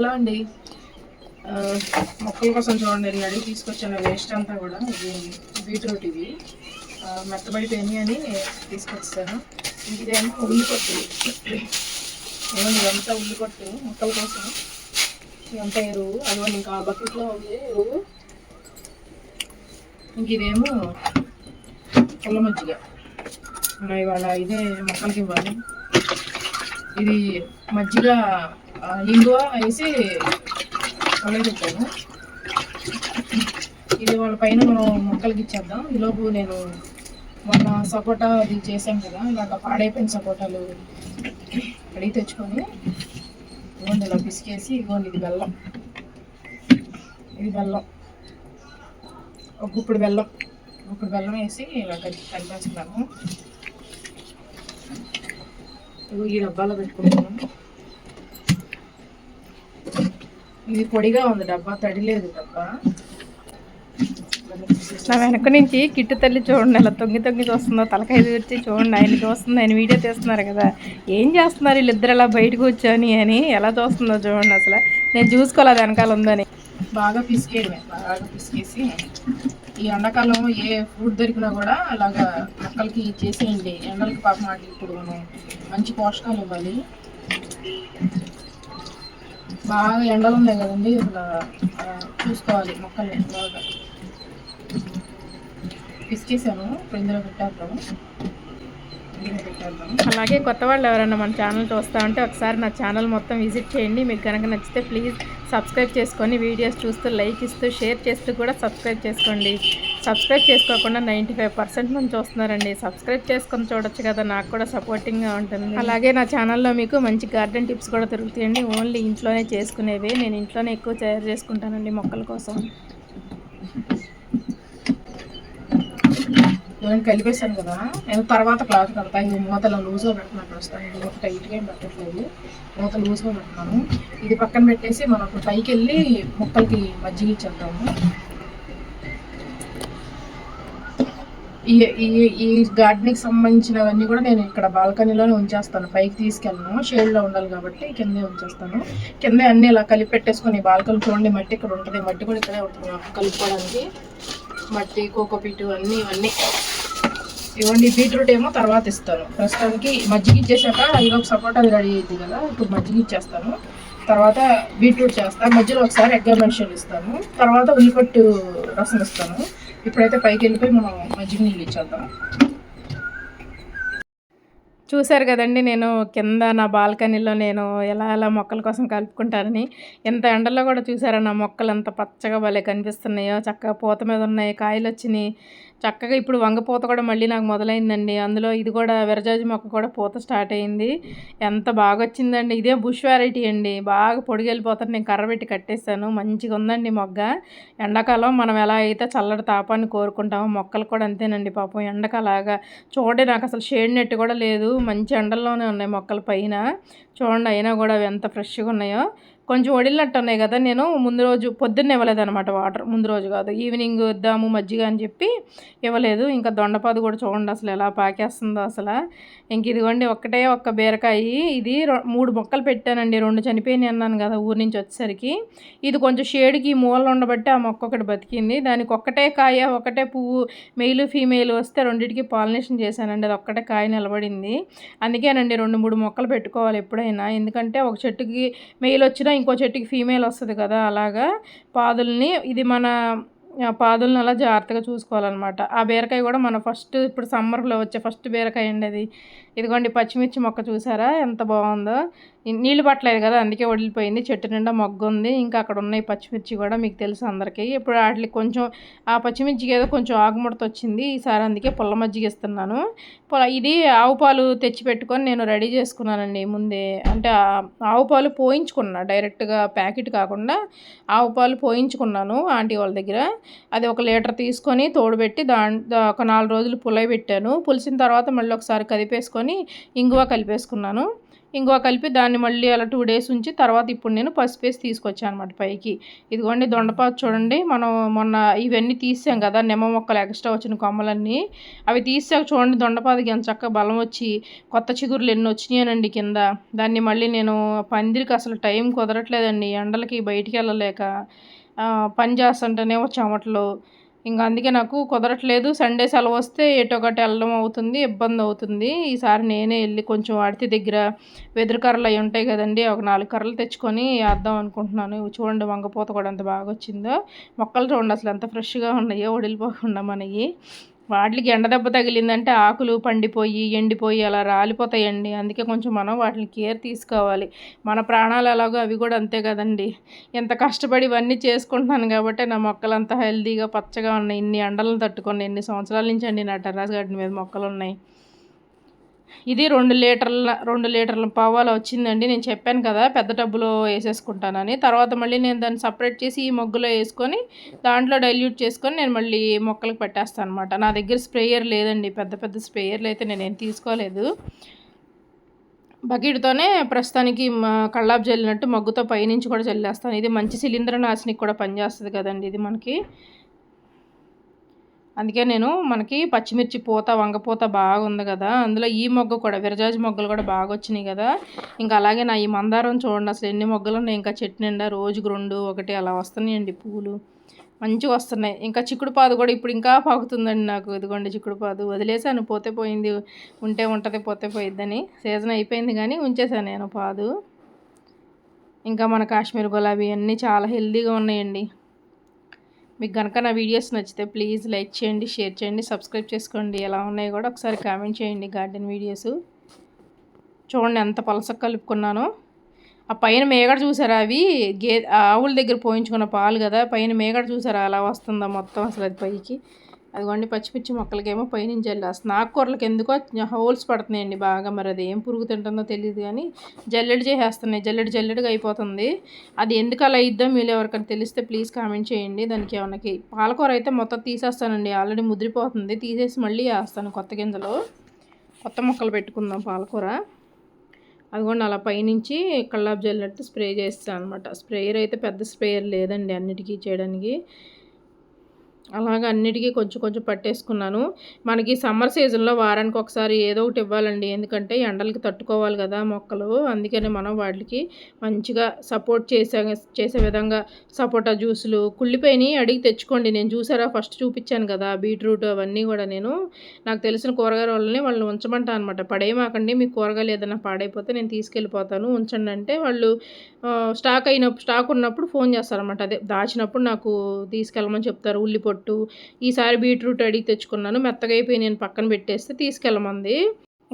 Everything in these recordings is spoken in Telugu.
హలో అండి. మొక్కల కోసం చూడండి, నేను అడిగి తీసుకొచ్చాను. వేస్ట్ అంతా కూడా ఇది బీట్రూట్, ఇది మెత్తబడిపోయింది అని తీసుకొచ్చాను. ఇదేమో ఉల్లిపొట్టు, ఏమో ఇదంతా ఉల్లిపొట్టు మొక్కల కోసం. ఇదంతా ఎరువు, అదిగోండి ఇంకా బకెట్లో ఉంది ఎరువు. ఇంక ఇదేమో పుల్ల మజ్జిగ. ఇవాళ ఇదే మొక్కలకి ఇవ్వాలి. ఇది మజ్జిగ ఇంగువ వేసి పెట్టాను. ఇది వాళ్ళ పైన మనం మొక్కలకి ఇచ్చేద్దాం. ఈలోపు నేను మొన్న సపోటా అది చేశాను కదా, ఇలాగ పాడైపోయిన సపోటాలు అడిగి తెచ్చుకొని ఇవ్వండి ఇలా పిసికేసి, ఇవ్వండి ఇది బెల్లం, ఇది బెల్లం, ఒక గుప్పుడు బెల్లం వేసి ఇలా కలిపేస్తున్నాను. ఈ డబ్బాలో పెట్టుకుంటున్నాను. ఇది పొడిగా ఉంది డబ్బా, తడి లేదు డబ్బా. నా వెనక నుంచి కిట్టు తల్లి చూడండి ఎలా తొంగి చూస్తుందో, తలకాయ దూర్చి చూడండి. ఆయన చూస్తుంది, ఆయన వీడియో తీస్తున్నారు కదా, ఏం చేస్తున్నారు వీళ్ళిద్దరు అలా బయటకు వచ్చాని అని ఎలా చూస్తుందో చూడండి. అసలు నేను చూసుకోలేదు వెనకాల ఉందని. బాగా పిసికేసి ఈ ఎండాకాలం ఏ ఫ్రూట్ దొరికినా కూడా అలాగా మొక్కలకి చేసేయండి. ఎండలకి పాపం వాటి ఇప్పుడు మంచి పోషకాలు ఇవ్వాలి. బాగా ఎండలు ఉన్నాయి కదండి, ఇలా చూసుకోవాలి మొక్కలు. బాగా పిసికేసాను, ఇప్పుడు ఇందులో పెట్టేద్దాం. అలాగే కొత్త వాళ్ళు ఎవరైనా మన ఛానల్ చూస్తూ ఉంటే ఒకసారి నా ఛానల్ మొత్తం విజిట్ చేయండి. మీకు కనుక నచ్చితే ప్లీజ్ సబ్స్క్రైబ్ చేసుకొని వీడియోస్ చూస్తూ లైక్ ఇస్తూ షేర్ చేస్తూ కూడా సబ్స్క్రైబ్ చేసుకోండి. సబ్స్క్రైబ్ చేసుకోకుండా 95% మంది చూస్తున్నారండి. సబ్స్క్రైబ్ చేసుకొని చూడొచ్చు కదా, నాకు కూడా సపోర్టింగ్గా ఉంటుంది. అలాగే నా ఛానల్లో మీకు మంచి గార్డెన్ టిప్స్ కూడా దొరుకుతాయండి. ఓన్లీ ఇంట్లోనే చేసుకునేవి, నేను ఇంట్లోనే ఎక్కువ తయారు చేసుకుంటానండి మొక్కల కోసం. నేను కలిపేశాను కదా, నేను తర్వాత క్లాత్ కడతాను. ఇది మూతలో లూజ్గా పెట్టినట్టు వస్తాను. ఇది ఒక టైట్గా ఏం పెట్టట్లేదు, మూత లూజ్గా పెడుతున్నాను. ఇది పక్కన పెట్టేసి మనం పైకి వెళ్ళి మొక్కలకి మజ్జిగ ఇచ్చేద్దాము. ఈ గార్డెన్కి సంబంధించినవన్నీ కూడా నేను ఇక్కడ బాల్కనీలోనే ఉంచేస్తాను. పైకి తీసుకెళ్ళను, షేడ్లో ఉండాలి కాబట్టి కిందే ఉంచేస్తాను. కిందే అన్నీ ఇలా కలిపి పెట్టేసుకొని బాల్కనీ చూడండి, మట్టి ఇక్కడ ఉంటుంది, మట్టి కూడా ఇక్కడే ఉంటుంది కలుపుకోవడానికి. మట్టి, కోకోపీటు అన్నీ ఇవన్నీ ఇవ్వండి. బీట్రూట్ ఏమో తర్వాత ఇస్తాను. ప్రస్తుతానికి మజ్జిగ ఇచ్చేసాక ఈలోపు సపోటా రెడీ అయింది కదా, ఇప్పుడు మజ్జిగ ఇచ్చేస్తాను. తర్వాత బీట్రూట్ చేస్తాను, మధ్యలో ఒకసారి ఎగ్ మెన్షన్ ఇస్తాను, తర్వాత ఉల్లిపట్టు రసం ఇస్తాను. ఇప్పుడైతే పైకి వెళ్ళిపోయి మనం మజ్జిగ నీళ్ళు ఇచ్చేద్దాం. చూశారు కదండి, నేను కింద నా బాల్కనీలో నేను ఎలా మొక్కల కోసం కలుపుకుంటానని. ఎంత ఎండలో కూడా చూసారా నా మొక్కలు ఎంత పచ్చగా భలే కనిపిస్తున్నాయో, చక్కగా పూత మీద ఉన్నాయి, కాయలు వచ్చినాయి చక్కగా. ఇప్పుడు వంగపూత కూడా మళ్ళీ నాకు మొదలైందండి. అందులో ఇది కూడా విరజాజి మొక్క కూడా పూత స్టార్ట్ అయింది. ఎంత బాగా వచ్చిందండి. ఇదే బుష్ వెరైటీ అండి, బాగా పొడిగెళ్ళిపోతాను. నేను కర్ర పెట్టి కట్టేసాను, మంచిగా ఉందండి మొగ్గ. ఎండాకాలం మనం ఎలా అయితే చల్లటి తాపాన్ని కోరుకుంటామో మొక్కలు కూడా అంతేనండి. పాపం ఎండకలాగా చూడండి, నాకు అసలు షేడ్ నెట్ కూడా లేదు, మంచి ఎండల్లోనే ఉన్నాయి మొక్కల పైన. చూడండి, అయినా కూడా అవి ఎంత ఫ్రెష్గా ఉన్నాయో. కొంచెం వడిలినట్టు ఉన్నాయి కదా, నేను ముందు రోజు పొద్దున్నే ఇవ్వలేదన్నమాట వాటర్. ముందు రోజు కాదు, ఈవినింగ్ ఇద్దాము మజ్జిగ అని చెప్పి ఇవ్వలేదు. ఇంకా దొండపాదు కూడా చూడండి అసలు ఎలా పాకేస్తుందో అసలు. ఇంక ఇదిగోండి ఒక్కటే ఒక్క బీరకాయ. ఇది 3 మొక్కలు పెట్టానండి, 2 చనిపోయినాయి అన్నాను కదా ఊరి నుంచి వచ్చేసరికి. ఇది కొంచెం షేడ్కి మూలలో ఉండబట్టి ఆ మొక్క ఒకటి బతికింది. దానికి ఒక్కటే కాయ, ఒకటే పువ్వు, మెయిల్ ఫీమేల్ వస్తే రెండింటికి పాలినేషన్ చేశానండి. అది ఒక్కటే కాయ నిలబడింది. అందుకేనండి 2-3 మొక్కలు పెట్టుకోవాలి ఎప్పుడైనా, ఎందుకంటే ఒక చెట్టుకి మెయిల్ వచ్చినా ఇంకో చెట్టుకి ఫీమేల్ వస్తుంది కదా, అలాగా పాదుల్ని ఇది మన పాదులను అలా జాగ్రత్తగా చూసుకోవాలన్నమాట. ఆ బీరకాయ కూడా మన ఇప్పుడు సమ్మర్లో వచ్చే ఫస్ట్ బీరకాయ అండి అది. ఇదిగోండి పచ్చిమిర్చి మొక్క చూసారా ఎంత బాగుందో. నీళ్ళు పట్టలేదు కదా, అందుకే వదిలిపోయింది. చెట్టు నిండా మొగ్గు ఉంది. ఇంకా అక్కడ ఉన్నాయి పచ్చిమిర్చి కూడా, మీకు తెలుసు అందరికీ. ఇప్పుడు వాటికి కొంచెం ఆ పచ్చిమిర్చికి ఏదో కొంచెం ఆకుముడత వచ్చింది ఈసారి, అందుకే పుల్ల మజ్జిగ ఇస్తున్నాను. ఇది ఆవు పాలు తెచ్చి పెట్టుకొని నేను రెడీ చేసుకున్నానండి ముందే. అంటే ఆవు పాలు పోయించుకున్నా, డైరెక్ట్గా ప్యాకెట్ కాకుండా ఆవు పాలు పోయించుకున్నాను ఆంటీ వాళ్ళ దగ్గర. అది 1 లీటర్ తీసుకొని తోడుపెట్టి ఒక 4 రోజులు పులై పెట్టాను. పులిసిన తర్వాత మళ్ళీ ఒకసారి కదిపేసుకొని ఇంగువ కలిపేసుకున్నాను. ఇంకో కలిపి దాన్ని మళ్ళీ అలా 2 డేస్ ఉంచి తర్వాత ఇప్పుడు నేను పసుపు వేసి తీసుకొచ్చాను అనమాట పైకి. ఇదిగోండి దొండపాదు చూడండి, మనం మొన్న ఇవన్నీ తీసాం కదా నిమ్మ మొక్కలు ఎక్స్ట్రా వచ్చిన కొమ్మలన్నీ, అవి తీసాక చూడండి దొండపాదికి ఎంత చక్కగా బలం వచ్చి కొత్త చిగురులు ఎన్ని వచ్చినాయనండి కింద. దాన్ని మళ్ళీ నేను పందిరికి అసలు టైం కుదరట్లేదండి, ఎండలకి బయటికి వెళ్ళలేక పని చేస్తుంటేనేమో చెమటలు, ఇంకా అందుకే నాకు కుదరట్లేదు. సండే సెలవు వస్తే ఎటో ఒకటి వెళ్ళడం అవుతుంది, ఇబ్బంది అవుతుంది. ఈసారి నేనే వెళ్ళి కొంచెం అడితి దగ్గర వెదురు కర్రలు అవి ఉంటాయి కదండి, ఒక 4 కర్రలు తెచ్చుకొని వేద్దాం అనుకుంటున్నాను. చూడండి వంగపోత కూడా ఎంత బాగా వచ్చిందో, మొక్కలు చూడండి అసలు ఎంత ఫ్రెష్గా ఉన్నాయో వడిలిపోకుండా మనకి. వాటికి ఎండ దెబ్బ తగిలిందంటే ఆకులు పండిపోయి ఎండిపోయి అలా రాలిపోతాయండి. అందుకే కొంచెం మనం వాటిని కేర్ తీసుకోవాలి. మన ప్రాణాలు ఎలాగో అవి కూడా అంతే కదండి. ఎంత కష్టపడి ఇవన్నీ చేసుకుంటున్నాను కాబట్టి నా మొక్కలు అంతా హెల్తీగా పచ్చగా ఉన్నాయి. ఇన్ని ఎండలను తట్టుకొని ఎన్ని సంవత్సరాల నుంచి అండి నా టెర్రస్ గార్డెన్ మీద మొక్కలు ఉన్నాయి. ఇది 2 లీటర్ల పావాలా వచ్చిందండి. నేను చెప్పాను కదా పెద్ద టబ్బులో వేసేసుకుంటానని. తర్వాత మళ్ళీ నేను దాన్ని సపరేట్ చేసి ఈ మొగ్గులో వేసుకొని దాంట్లో డైల్యూట్ చేసుకొని నేను మళ్ళీ మొక్కలకు పెట్టేస్తాను అనమాట. నా దగ్గర స్ప్రేయర్ లేదండి, పెద్ద స్ప్రేయర్లు అయితే నేనేం తీసుకోలేదు. బకెట్తోనే ప్రస్తుతానికి కళ్ళాపు జల్లినట్టు మొగ్గుతో పైనుంచి కూడా జల్లేస్తాను. ఇది మంచి శిలీంద్రనాశినికి కూడా పనిచేస్తుంది కదండి ఇది మనకి. అందుకే నేను మనకి పచ్చిమిర్చి పూత వంగపూత బాగా ఉంది కదా, అందులో ఈ మొగ్గ కూడా విరజాజి మొగ్గలు కూడా బాగా వచ్చినాయి కదా. ఇంకా అలాగే నా ఈ మందారం చూడండి అసలు ఎన్ని మొగ్గలు ఉన్నాయి. ఇంకా చెట్టు నిండా రోజుకు 2, 1 అలా వస్తున్నాయండి పూలు, మంచిగా వస్తున్నాయి. ఇంకా చిక్కుడు పాదు కూడా ఇప్పుడు ఇంకా పాకుతుందండి నాకు. ఇదిగోండి చిక్కుడు పాదు వదిలేసాను, పోతే పోయింది, ఉంటే ఉంటుంది పోతే పోయిద్దని. సీజన్ అయిపోయింది కానీ ఉంచేసాను నేను పాదు. ఇంకా మన కాశ్మీర్ గులాబీ అన్నీ చాలా హెల్తీగా ఉన్నాయండి. మీకు కనుక నా వీడియోస్ నచ్చితే ప్లీజ్ లైక్ చేయండి, షేర్ చేయండి, సబ్స్క్రైబ్ చేసుకోండి. ఎలా ఉన్నాయో కూడా ఒకసారి కామెంట్ చేయండి. గార్డెన్ వీడియోస్ చూడండి ఎంత పలసగా కలుపుకున్నానో. ఆ పైన మేగడ చూసారా, అవి ఆవుల దగ్గర పోయించుకున్న పాలు కదా, పైన మేగడ చూసారా అలా వస్తుందా మొత్తం అసలు అది పైకి. అదిగోండి పచ్చిమిర్చి మొక్కలకేమో పైనుంచి వెళ్ళేస్తుంది. ఆకుకూరలకు ఎందుకో హోల్స్ పడుతున్నాయండి బాగా, మరి అది ఏం పురుగు తింటుందో తెలియదు కానీ జల్లెడు చేసేస్తున్నాయి, జల్లెడుగా అయిపోతుంది. అది ఎందుకు అలా ఇద్దో మీరు ఎవరికైనా తెలిస్తే ప్లీజ్ కామెంట్ చేయండి. దానికి ఏమన్నా పాలకూర అయితే మొత్తం తీసేస్తానండి, ఆల్రెడీ ముద్రిపోతుంది, తీసేసి మళ్ళీ వేస్తాను కొత్త గింజలు, కొత్త మొక్కలు పెట్టుకుందాం పాలకూర. అదిగోండి అలా పైనుంచి కల్లాపు జల్లినట్టు స్ప్రే చేస్తాను అనమాట. స్ప్రేయర్ అయితే పెద్ద స్ప్రేయర్ లేదండి అన్నిటికీ చేయడానికి. అలాగ అన్నిటికీ కొంచెం పట్టేసుకున్నాను. మనకి సమ్మర్ సీజన్లో వారానికి ఒకసారి ఏదో ఒకటి ఇవ్వాలండి, ఎందుకంటే ఎండలకి తట్టుకోవాలి కదా మొక్కలు. అందుకనే మనం వాటికి మంచిగా సపోర్ట్ చేసే విధంగా సపోటా జ్యూసులు కుళ్ళిపోయినాయి అడిగి తెచ్చుకోండి. నేను చూసారా ఫస్ట్ చూపించాను కదా బీట్రూట్ అవన్నీ కూడా నేను నాకు తెలిసిన కూరగాయల వాళ్ళని ఉంచమంటాను అనమాట. పడేయమాకండి, మీకు కూరగాయలు ఏదైనా పాడైపోతే నేను తీసుకెళ్ళిపోతాను ఉంచండి అంటే వాళ్ళు స్టాక్ ఉన్నప్పుడు ఫోన్ చేస్తారనమాట. అదే దాచినప్పుడు నాకు తీసుకెళ్ళమని చెప్తారు. ఉల్లిపొట్టు ఈసారి బీట్రూట్ అడిగి తెచ్చుకున్నాను, మెత్తగా అయిపోయి నేను పక్కన పెట్టేస్తే తీసుకెళ్ళమంది.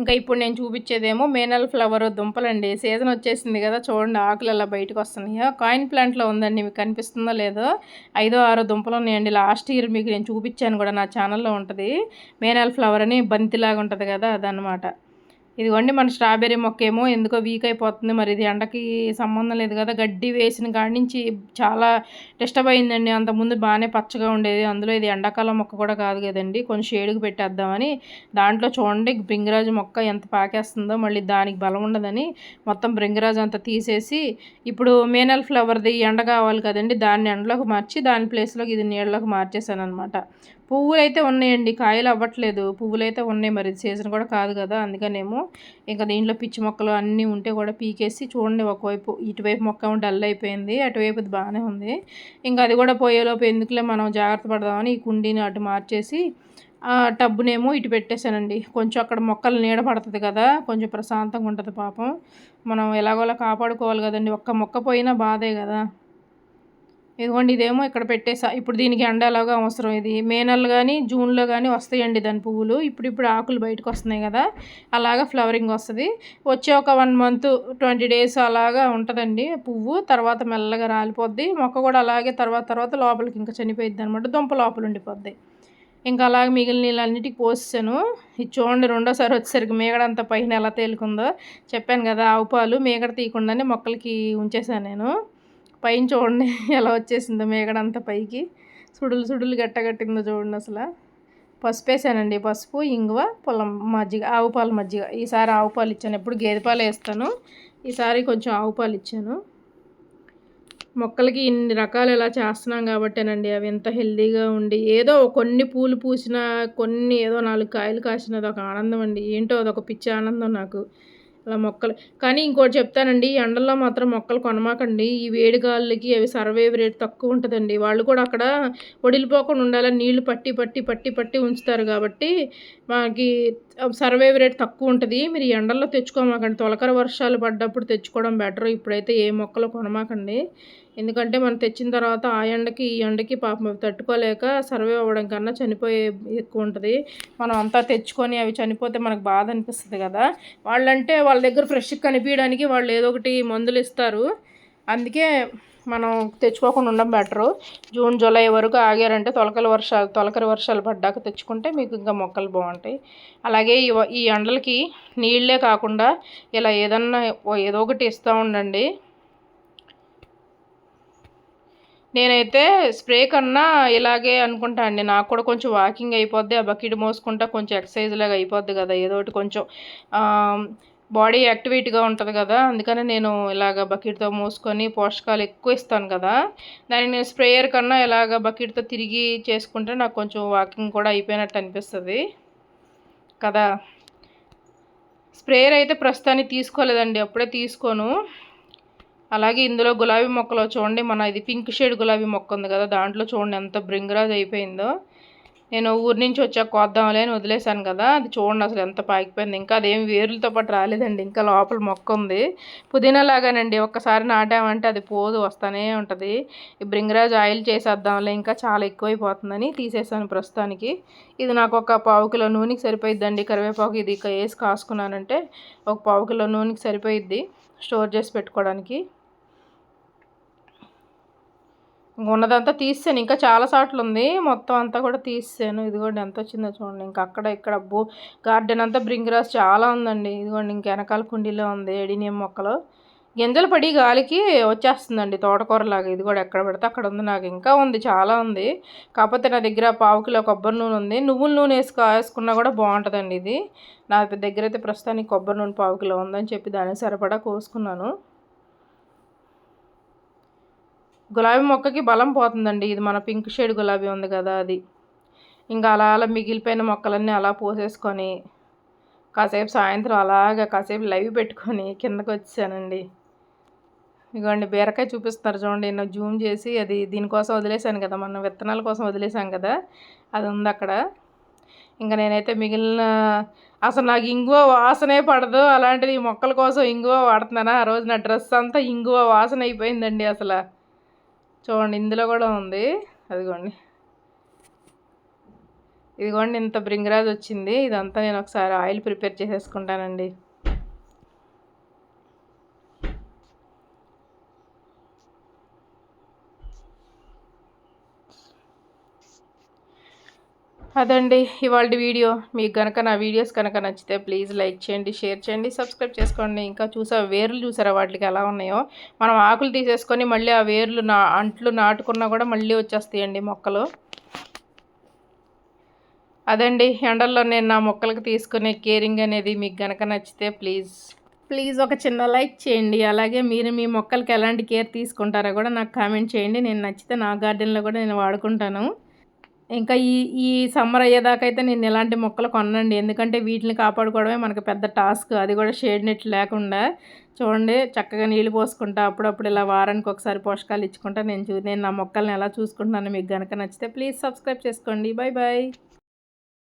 ఇంకా ఇప్పుడు నేను చూపించేదేమో మేనల్ ఫ్లవర్ దుంపలండి. సీజన్ వచ్చేసింది కదా, చూడండి ఆకులు అలా బయటకు వస్తున్నాయో. కాయిన్ ప్లాంట్లో ఉందండి, మీకు కనిపిస్తుందో లేదో, 5, 6 దుంపలు ఉన్నాయండి. లాస్ట్ ఇయర్ మీకు నేను చూపించాను కూడా, నా ఛానల్లో ఉంటుంది. మేనల్ ఫ్లవర్ అని బంతిలాగా ఉంటుంది కదా అదనమాట. ఇదిగోండి మన స్ట్రాబెర్రీ మొక్క ఏమో ఎందుకో వీక్ అయిపోతుంది. మరి ఇది ఎండకి సంబంధం లేదు కదా, గడ్డి వేసిన కాడి నుంచి చాలా డిస్టర్బ్ అయిందండి. అంతకుముందు బాగానే పచ్చగా ఉండేది. అందులో ఇది ఎండాకాలం మొక్క కూడా కాదు కదండి, కొంచెం షేడ్కి పెట్టేద్దామని దాంట్లో చూడండి భృంగిరాజు మొక్క ఎంత పాకేస్తుందో. మళ్ళీ దానికి బలం ఉండదని మొత్తం భృంగిరాజు అంతా తీసేసి ఇప్పుడు మేనల్ ఫ్లవర్ది ఎండ కావాలి కదండి, దాన్ని ఎండలోకి మార్చి దాని ప్లేస్లోకి ఇది నీళ్ళలోకి మార్చేసాను అనమాట. పువ్వులు అయితే ఉన్నాయండి, కాయలు అవ్వట్లేదు. పువ్వులు అయితే ఉన్నాయి, మరి సీజన్ కూడా కాదు కదా అందుకనేమో. ఇంకా దీంట్లో పిచ్చి మొక్కలు అన్నీ ఉంటే కూడా పీకేసి చూడండి, ఒకవైపు ఇటువైపు మొక్క డల్ అయిపోయింది, అటువైపు బాగానే ఉంది. ఇంకా అది కూడా పోయేలోపు ఎందుకులే మనం జాగ్రత్త పడదామని ఈ కుండీని అటు మార్చేసి టబ్బునేమో ఇటు పెట్టేశానండి. కొంచెం అక్కడ మొక్కలు నీడ పడుతుంది కదా, కొంచెం ప్రశాంతంగా ఉంటుంది. పాపం మనం ఎలాగోలా కాపాడుకోవాలి కదండి, ఒక్క మొక్క పోయినా బాధే కదా. ఇదిగోండి ఇదేమో ఇక్కడ పెట్టేసా. ఇప్పుడు దీనికి ఎండ ఎలాగో అవసరం. ఇది మే నెలలో కానీ జూన్లో కానీ వస్తాయండి దాని పువ్వులు. ఇప్పుడు ఆకులు బయటకు వస్తున్నాయి కదా, అలాగా ఫ్లవరింగ్ వస్తుంది. వచ్చే ఒక 1 month 20 days అలాగా ఉంటుందండి పువ్వు. తర్వాత మెల్లగా రాలిపోద్ది మొక్క కూడా. అలాగే తర్వాత లోపలికి ఇంకా చనిపోయిద్ది అనమాట, దుంప లోపల ఉండిపోద్ది. ఇంకా అలాగే మిగిలిన నీళ్ళన్నిటికీ పోసాను. ఇది చూడండి రెండోసారి వచ్చేసరికి మేగడంతా పైన ఎలా తేలుకుందో. చెప్పాను కదా ఆవు పాలు మేగడ తీయకుండానే మొక్కలకి ఉంచేసాను నేను. పైన చూడండి ఎలా వచ్చేసిందో మేగడంతా పైకి, సుడులు గట్టగట్టిందో చూడండి అసలు. పసుపు వేసానండి. పసుపు, ఇంగువ, పొలం మజ్జిగ, ఆవు పాలు మజ్జిగ. ఈసారి ఆవు పాలు ఇచ్చాను, ఎప్పుడు గేదె పాలు వేస్తాను, ఈసారి కొంచెం ఆవు పాలు ఇచ్చాను. మొక్కలకి ఇన్ని రకాలు ఇలా చేస్తున్నాం కాబట్టేనండి అవి ఎంత హెల్తీగా ఉండి, ఏదో కొన్ని పూలు పూసినా, కొన్ని ఏదో 4 కాయలు కాసినది ఒక ఆనందం అండి. ఏంటో అదొక పిచ్చి ఆనందం నాకు అలా మొక్కలు. కానీ ఇంకోటి చెప్తానండి, ఈ ఎండల్లో మాత్రం మొక్కలు కొనమాకండి. ఈ వేడి గాలులకి అవి సర్వైవ్ రేట్ తక్కువ ఉంటుందండి. వాళ్ళు కూడా అక్కడ ఒడిలిపోకుండా ఉండాలని నీళ్లు పట్టి పట్టి పట్టి పట్టి ఉంచుతారు కాబట్టి మనకి సర్వైవ్ రేట్ తక్కువ ఉంటుంది. మీరు ఈ ఎండల్లో తెచ్చుకోమాకండి, తొలకరి వర్షాలు పడ్డప్పుడు తెచ్చుకోవడం బెటర్. ఇప్పుడైతే ఏ మొక్కలు కొనమాకండి, ఎందుకంటే మనం తెచ్చిన తర్వాత ఆ ఎండకి ఈ ఎండకి పాపం అవి తట్టుకోలేక సర్వైవ్ అవ్వడం కన్నా చనిపోయే ఎక్కువ ఉంటుంది. మనం అంతా తెచ్చుకొని అవి చనిపోతే మనకు బాధ అనిపిస్తుంది కదా. వాళ్ళంటే వాళ్ళ దగ్గర ఫ్రెష్గా కనిపించడానికి వాళ్ళు ఏదో ఒకటి మందులు ఇస్తారు, అందుకే మనం తెచ్చుకోకుండా ఉండడం బెటరు. జూన్ జూలై వరకు ఆగారంటే తొలకరి వర్షాలు పడ్డాక తెచ్చుకుంటే మీకు ఇంకా మొక్కలు బాగుంటాయి. అలాగే ఈ ఎండలకి నీళ్ళే కాకుండా ఇలా ఏదన్నా ఏదో ఒకటి ఇస్తూ ఉండండి. నేనైతే స్ప్రే కన్నా ఇలాగే అనుకుంటా అండి, నాకు కూడా కొంచెం వాకింగ్ అయిపోద్ది, ఆ బకెట్ మోసుకుంటా కొంచెం ఎక్సర్సైజ్ లాగా అయిపోద్ది కదా, ఏదో ఒకటి కొంచెం బాడీ యాక్టివేట్గా ఉంటుంది కదా, అందుకని నేను ఇలాగ బకెట్తో మోసుకొని పోషకాలు ఎక్కువ ఇస్తాను కదా, దాన్ని నేను స్ప్రేయర్ కన్నా ఇలాగ బకెట్తో తిరిగి చేసుకుంటే నాకు కొంచెం వాకింగ్ కూడా అయిపోయినట్టు అనిపిస్తుంది కదా. స్ప్రేయర్ అయితే ప్రస్తుతానికి తీసుకోలేదండి, అప్పుడే తీసుకోను. అలాగే ఇందులో గులాబీ మొక్కలో చూడండి, మన ఇది పింక్ షేడ్ గులాబీ మొక్క ఉంది కదా, దాంట్లో చూడండి ఎంత బ్రింగరాజ్ అయిపోయిందో. నేను ఊరి నుంచి వచ్చాక కోద్దాంలే అని వదిలేశాను కదా, అది చూడండి అసలు ఎంత పాకిపోయింది. ఇంకా అదేం వేర్లతో పాటు రాలేదండి, ఇంకా లోపల మొక్క ఉంది. పుదీనా లాగానండి, ఒక్కసారి నాటామంటే అది పోదు, వస్తూనే ఉంటుంది. ఈ బ్రింగరాజ్ ఆయిల్ చేసేద్దాంలే, ఇంకా చాలా ఎక్కువైపోతుందని తీసేసాను ప్రస్తుతానికి. ఇది నాకు ఒక 1/4 కిలో నూనెకి సరిపోయిద్దండి. కరివేపాకు ఇది వేసి కాసుకున్నానంటే ఒక 1/4 కిలో నూనెకి సరిపోయిద్ది స్టోర్ చేసి పెట్టుకోవడానికి. ఉన్నదంతా తీసాను, ఇంకా చాలా సార్లు ఉంది, మొత్తం అంతా కూడా తీసాను. ఇదిగోండి ఎంత వచ్చిందో చూడండి. ఇంకా అక్కడ ఇక్కడ గార్డెన్ అంతా బ్రింగరాజ్ చాలా ఉందండి. ఇదిగోండి ఇంకా వెనకాల కుండీలో ఉంది ఎడీనియం మొక్కలు, గింజలు పడి గాలికి వచ్చేస్తుందండి తోటకూరలాగా. ఇది కూడా ఎక్కడ పడితే అక్కడ ఉంది, నాకు ఇంకా ఉంది చాలా ఉంది. కాకపోతే నా దగ్గర 1/4 కిలో కొబ్బరి నూనె ఉంది, నువ్వుల నూనె వేసుకున్నా కూడా బాగుంటుందండి. ఇది నా దగ్గర అయితే ప్రస్తుతానికి కొబ్బరి నూనె 1/4 కిలో ఉందని చెప్పి దానికి సరిపడా కోసుకున్నాను. గులాబీ మొక్కకి బలం పోతుందండి, ఇది మన పింక్ షేడ్ గులాబీ ఉంది కదా అది. ఇంకా అలా అలా మిగిలిపోయిన మొక్కలన్నీ అలా పోసేసుకొని కాసేపు సాయంత్రం అలాగా కాసేపు లైవ్ పెట్టుకొని కిందకు వచ్చానండి. ఇదిగోండి బీరకాయ చూపిస్తున్నారు చూడండి, నేను జూమ్ చేసి, అది దీనికోసం వదిలేసాను కదా, మన విత్తనాల కోసం వదిలేసాం కదా, అది ఉంది అక్కడ. ఇంకా నేనైతే మిగిలిన అసలు నాకు ఇంగువ వాసనే పడదు, అలాంటిది ఈ మొక్కల కోసం ఇంగువ వాడుతున్నానా. ఆ రోజు నా డ్రెస్ అంతా ఇంగువ వాసన అయిపోయిందండి అసలు. చూడండి ఇందులో కూడా ఉంది, అదిగోండి ఇదిగోండి ఇంత బ్రింగరాజ్ వచ్చింది. ఇదంతా నేను ఒకసారి ఆయిల్ ప్రిపేర్ చేసేసుకుంటానండి. అదండి ఇవాళ వీడియో. మీకు కనుక నా వీడియోస్ కనుక నచ్చితే ప్లీజ్ లైక్ చేయండి, షేర్ చేయండి, సబ్స్క్రైబ్ చేసుకోండి. ఇంకా వేర్లు చూసారా వాటికి ఎలా ఉన్నాయో. మనం ఆకులు తీసేసుకొని మళ్ళీ ఆ వేర్లు అంట్లు నాటుకున్నా కూడా మళ్ళీ వచ్చేస్తాయండి మొక్కలు. అదండి ఎండల్లో నేను నా మొక్కలకు తీసుకునే కేరింగ్ అనేది మీకు కనుక నచ్చితే ప్లీజ్ ఒక చిన్న లైక్ చేయండి. అలాగే మీరు మీ మొక్కలకి ఎలాంటి కేర్ తీసుకుంటారో కూడా నాకు కామెంట్ చేయండి. నేను నచ్చితే నా గార్డెన్లో కూడా నేను వాడుకుంటాను. ఇంకా ఈ సమ్మర్ అయ్యేదాకైతే నేను ఎలాంటి మొక్కలు కొనండి, ఎందుకంటే వీటిని కాపాడుకోవడమే మనకు పెద్ద టాస్క్, అది కూడా షేడ్ నెట్ లేకుండా. చూడండి చక్కగా నీళ్ళు పోసుకుంటా, అప్పుడప్పుడు ఇలా వారానికి ఒకసారి పోషకాలు ఇచ్చుకుంటా నేను నా మొక్కల్ని ఎలా చూసుకుంటున్నాను. మీకు కనుక నచ్చితే ప్లీజ్ సబ్స్క్రైబ్ చేసుకోండి. Bye bye.